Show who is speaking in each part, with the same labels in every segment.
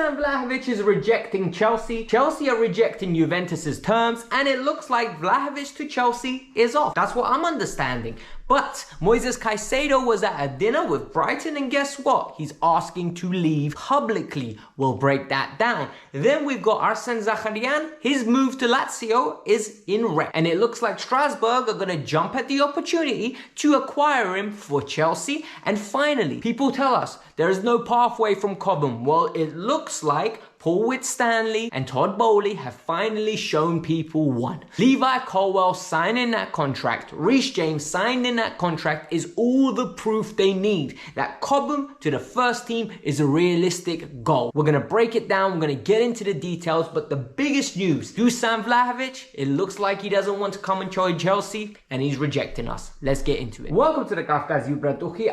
Speaker 1: Dusan Vlahovic is rejecting Chelsea. Chelsea are rejecting Juventus's terms, and it looks like Vlahovic to Chelsea is off. That's what I'm understanding. But Moises Caicedo was at a dinner with Brighton, and guess what? He's asking to leave publicly. We'll break that down. Then we've got Arsene Zachary. His move to Lazio is in red, and it looks like Strasbourg are going to jump at the opportunity to acquire him for Chelsea. And finally, people tell us there is no pathway from Cobham. Well, it looks like Paul Whit-Stanley and Todd Bowley have finally shown people one. Levi Colwell signing that contract, Reece James signed in that contract is all the proof they need that Cobham to the first team is a realistic goal. We're going to break it down, we're going to get into the details, but the biggest news, Dusan Vlahovic, it looks like he doesn't want to come and join Chelsea and he's rejecting us. Let's get into it. Welcome to the Kavkas View.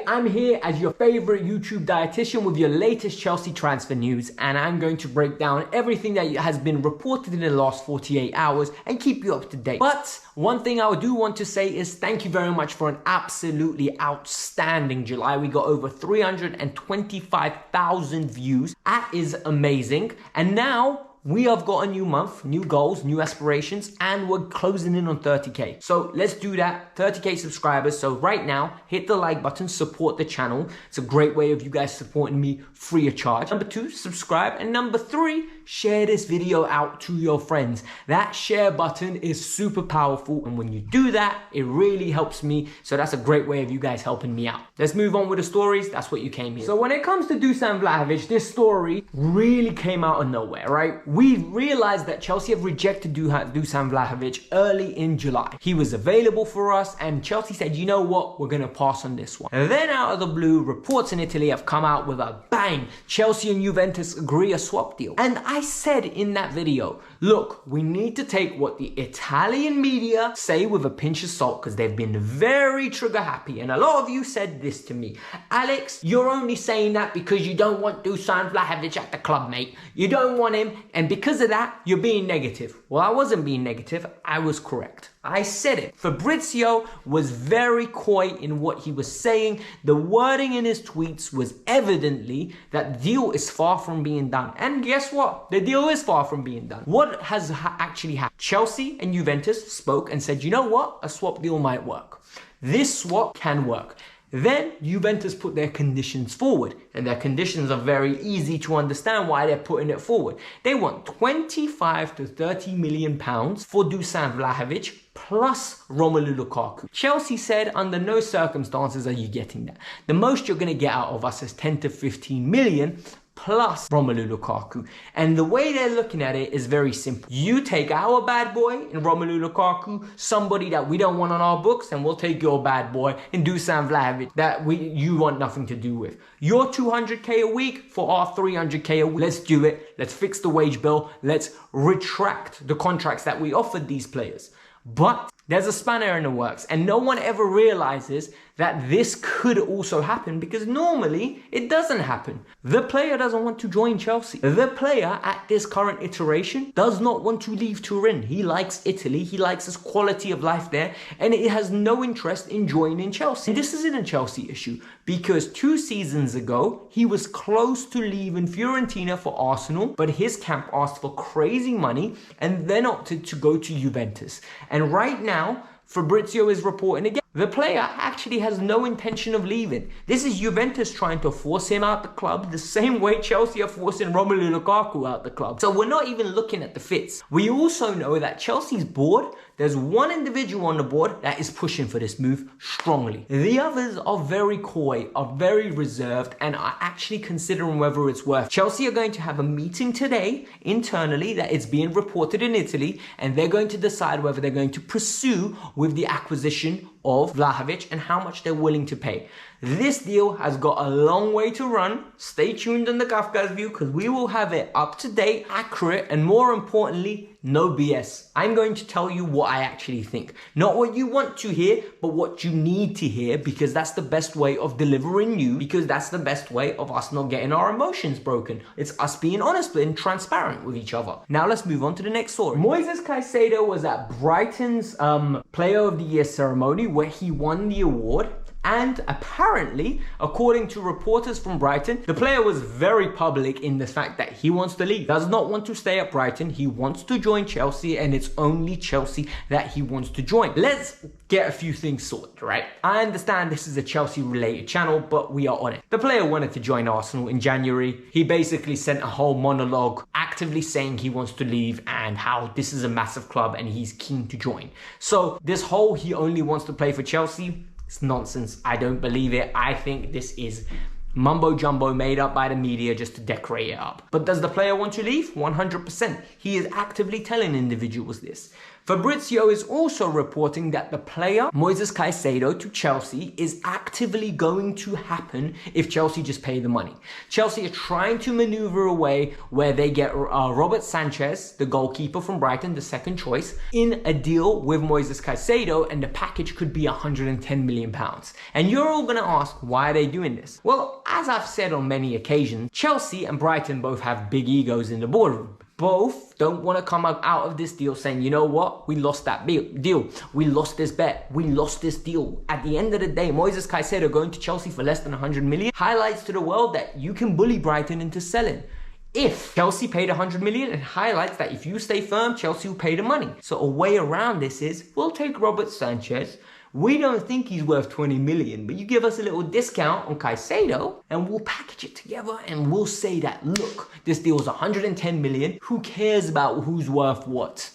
Speaker 1: I'm here as your favorite YouTube dietitian with your latest Chelsea transfer news, and I'm going to break down everything that has been reported in the last 48 hours and keep you up to date. But one thing I do want to say is thank you very much for an absolutely outstanding July. We got over 325,000 views. That is amazing. And now we have got a new month, new goals, new aspirations, and we're closing in on 30k. So let's do that, 30k subscribers. So right now, hit the like button, support the channel. It's a great way of you guys supporting me free of charge. Number 2, subscribe. And number 3, share this video out to your friends. That share button is super powerful. And when you do that, it really helps me. So that's a great way of you guys helping me out. Let's move on with the stories. That's what you came here. So when it comes to Dusan Vlahovic, this story really came out of nowhere, right? We realized that Chelsea have rejected Dusan Vlahovic early in July. He was available for us and Chelsea said, you know what, we're going to pass on this one. And then out of the blue, reports in Italy have come out with a bang. Chelsea and Juventus agree a swap deal. And I said in that video, look, we need to take what the Italian media say with a pinch of salt because they've been very trigger happy. And a lot of you said this to me, Alex, you're only saying that because you don't want Dusan Vlahovic at the club, mate. You don't want him, and because of that, you're being negative. Well, I wasn't being negative. I was correct. I said it. Fabrizio was very coy in what he was saying. The wording in his tweets was evidently that the deal is far from being done. And guess what? The deal is far from being done. What has actually happened? Chelsea and Juventus spoke and said, you know what? A swap deal might work. This swap can work. Then Juventus put their conditions forward, and their conditions are very easy to understand why they're putting it forward. They want 25 to 30 million pounds for Dusan Vlahovic plus Romelu Lukaku. Chelsea said under no circumstances are you getting that. The most you're going to get out of us is 10 to 15 million plus Romelu Lukaku. And the way they're looking at it is very simple. You take our bad boy in Romelu Lukaku, somebody that we don't want on our books, and we'll take your bad boy in Dusan Vlahovic that you want nothing to do with. Your 200k a week for our 300k a week. Let's do it. Let's fix the wage bill. Let's retract the contracts that we offered these players. But there's a spanner in the works, and no one ever realizes that this could also happen because normally it doesn't happen. The player doesn't want to join Chelsea. The player at this current iteration does not want to leave Turin. He likes Italy. He likes his quality of life there, and it has no interest in joining Chelsea. And this isn't a Chelsea issue because 2 seasons ago, he was close to leaving Fiorentina for Arsenal, but his camp asked for crazy money and then opted to go to Juventus. And right now, Fabrizio is reporting again. The player actually has no intention of leaving. This is Juventus trying to force him out the club the same way Chelsea are forcing Romelu Lukaku out the club. So we're not even looking at the fits. We also know that Chelsea's board, there's one individual on the board that is pushing for this move strongly. The others are very coy, are very reserved, and are actually considering whether it's worth. Chelsea are going to have a meeting today internally that is being reported in Italy, and they're going to decide whether they're going to pursue with the acquisition of Vlahovic and how much they're willing to pay. This deal has got a long way to run. Stay tuned on the Kavkas View because we will have it up to date, accurate, and more importantly, no BS. I'm going to tell you what I actually think. Not what you want to hear, but what you need to hear because that's the best way of delivering you, because that's the best way of us not getting our emotions broken. It's us being honest and transparent with each other. Now let's move on to the next story. Moises Caicedo was at Brighton's Player of the Year ceremony where he won the award. And apparently, according to reporters from Brighton, the player was very public in the fact that he wants to leave. Does not want to stay at Brighton. He wants to join Chelsea, and it's only Chelsea that he wants to join. Let's get a few things sorted, right? I understand this is a Chelsea related channel, but we are on it. The player wanted to join Arsenal in January. He basically sent a whole monologue actively saying he wants to leave and how this is a massive club and he's keen to join. So this whole he only wants to play for Chelsea, it's nonsense. I don't believe it. I think this is mumbo jumbo made up by the media just to decorate it up. But does the player want to leave? 100%. He is actively telling individuals this. Fabrizio is also reporting that the player, Moises Caicedo, to Chelsea is actively going to happen if Chelsea just pay the money. Chelsea are trying to maneuver a way where they get Robert Sanchez, the goalkeeper from Brighton, the second choice, in a deal with Moises Caicedo, and the package could be £110 million. And you're all going to ask, why are they doing this? Well, as I've said on many occasions, Chelsea and Brighton both have big egos in the boardroom. Both don't want to come out of this deal saying, you know what, we lost that deal. We lost this bet. We lost this deal. At the end of the day, Moises Caicedo going to Chelsea for less than 100 million highlights to the world that you can bully Brighton into selling. If Chelsea paid 100 million, it highlights that if you stay firm, Chelsea will pay the money. So a way around this is, we'll take Robert Sanchez. We don't think he's worth 20 million, but you give us a little discount on Caicedo and we'll package it together and we'll say that, look, this deal is 110 million. Who cares about who's worth what?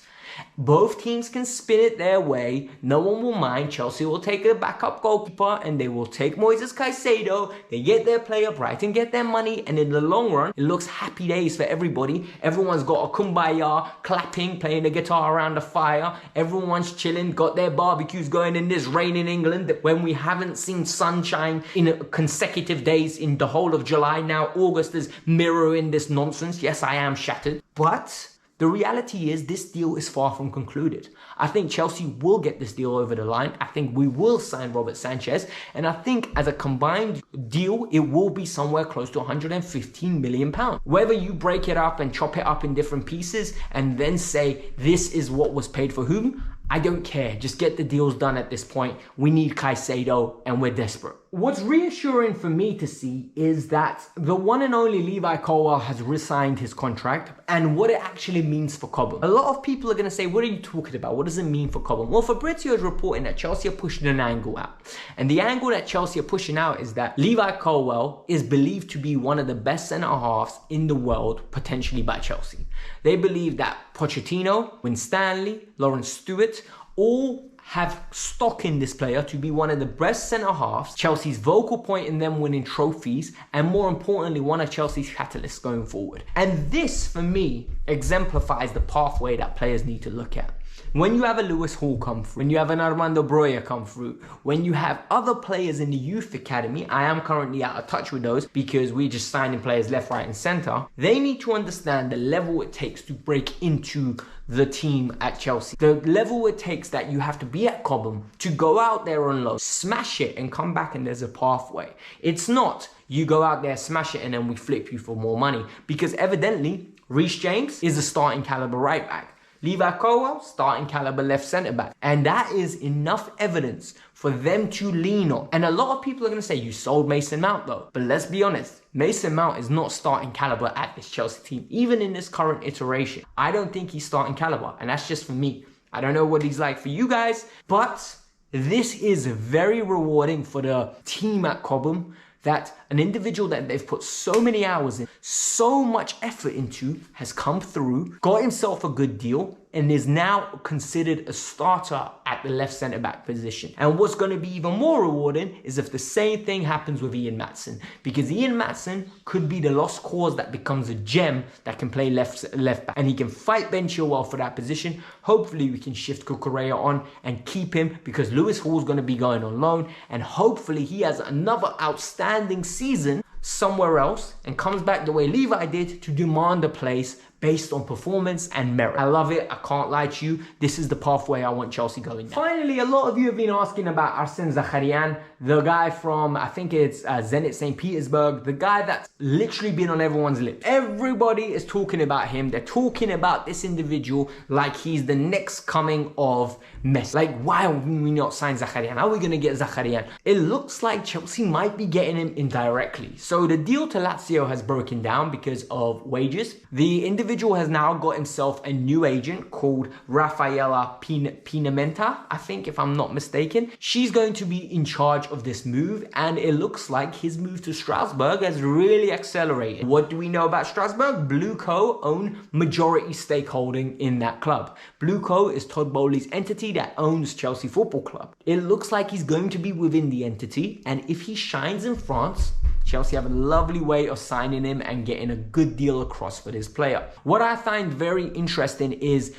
Speaker 1: Both teams can spin it their way. No one will mind. Chelsea will take a backup goalkeeper and they will take Moises Caicedo. They get their player, Brighton get their money, and in the long run, it looks happy days for everybody. Everyone's got a kumbaya, clapping, playing the guitar around the fire. Everyone's chilling, got their barbecues going in this rain in England when we haven't seen sunshine in consecutive days in the whole of July. Now August is mirroring this nonsense. Yes, I am shattered, but the reality is this deal is far from concluded. I think Chelsea will get this deal over the line. I think we will sign Robert Sanchez. And I think as a combined deal, it will be somewhere close to £115 million. Whether you break it up and chop it up in different pieces and then say this is what was paid for whom, I don't care. Just get the deals done at this point. We need Caicedo and we're desperate. What's reassuring for me to see is that the one and only Levi Colwell has re-signed his contract and what it actually means for Cobham. A lot of people are going to say, what are you talking about? What does it mean for Cobham? Well, Fabrizio is reporting that Chelsea are pushing an angle out. And the angle that Chelsea are pushing out is that Levi Colwell is believed to be one of the best centre-halves in the world, potentially by Chelsea. They believe that Pochettino, Winstanley, Lawrence Stewart, all have stock in this player to be one of the best centre-halves, Chelsea's vocal point in them winning trophies, and more importantly, one of Chelsea's catalysts going forward. And this, for me, exemplifies the pathway that players need to look at. When you have a Lewis Hall come through, when you have an Armando Broja come through, when you have other players in the youth academy, I am currently out of touch with those because we're just signing players left, right and centre. They need to understand the level it takes to break into the team at Chelsea. The level it takes that you have to be at Cobham to go out there on low, smash it and come back and there's a pathway. It's not you go out there, smash it and then we flip you for more money, because evidently Reece James is a starting caliber right back. Levi Colwell, starting caliber left centre back. And that is enough evidence for them to lean on. And a lot of people are going to say, you sold Mason Mount though. But let's be honest, Mason Mount is not starting caliber at this Chelsea team, even in this current iteration. I don't think he's starting caliber, and that's just for me. I don't know what he's like for you guys, but this is very rewarding for the team at Cobham, that an individual that they've put so many hours in, so much effort into, has come through, got himself a good deal, and is now considered a starter at the left centre-back position. And what's going to be even more rewarding is if the same thing happens with Ian Maatsen, because Ian Maatsen could be the lost cause that becomes a gem that can play left back, and he can fight Ben Chilwell for that position. Hopefully we can shift Cucurella on and keep him, because Lewis Hall's going to be going on loan, and hopefully he has another outstanding season somewhere else and comes back the way Levi did to demand a place based on performance and merit. I love it. I can't lie to you. This is the pathway I want Chelsea going down. Finally, a lot of you have been asking about Arsene Zakharyan, the guy from, I think it's Zenit St. Petersburg, the guy that's literally been on everyone's lips. Everybody is talking about him. They're talking about this individual like he's the next coming of Messi. Like, why are we not sign Zakharyan? How are we going to get Zakharyan? It looks like Chelsea might be getting him indirectly. So the deal to Lazio has broken down because of wages. The individual has now got himself a new agent called Rafaela Pinamenta, I think, if I'm not mistaken. She's going to be in charge of this move, and it looks like his move to Strasbourg has really accelerated. What do we know about Strasbourg? Blue Co own majority stakeholding in that club. Blue Co is Todd Bowley's entity that owns Chelsea Football Club. It looks like he's going to be within the entity, and if he shines in France, Chelsea have a lovely way of signing him and getting a good deal across for this player. What I find very interesting is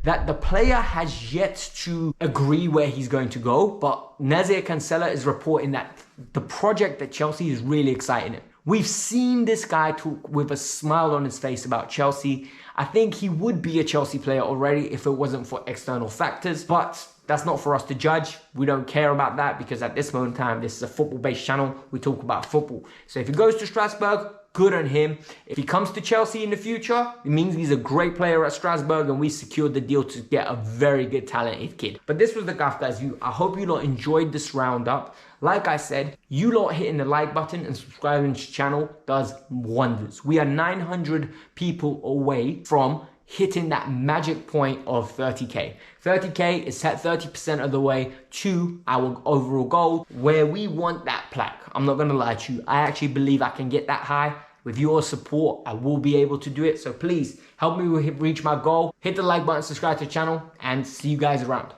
Speaker 1: that the player has yet to agree where he's going to go, but Nazir Cancella is reporting that the project at Chelsea is really exciting him. We've seen this guy talk with a smile on his face about Chelsea. I think he would be a Chelsea player already if it wasn't for external factors, but that's not for us to judge. We don't care about that because at this moment in time, this is a football-based channel. We talk about football. So if he goes to Strasbourg, good on him. If he comes to Chelsea in the future, it means he's a great player at Strasbourg and we secured the deal to get a very good, talented kid. But this was the Kavkas View. I hope you lot enjoyed this roundup. Like I said, you lot hitting the like button and subscribing to the channel does wonders. We are 900 people away from hitting that magic point of 30K. 30K is set 30% of the way to our overall goal where we want that plaque. I'm not gonna lie to you. I actually believe I can get that high. With your support, I will be able to do it. So please help me reach my goal. Hit the like button, subscribe to the channel, and see you guys around.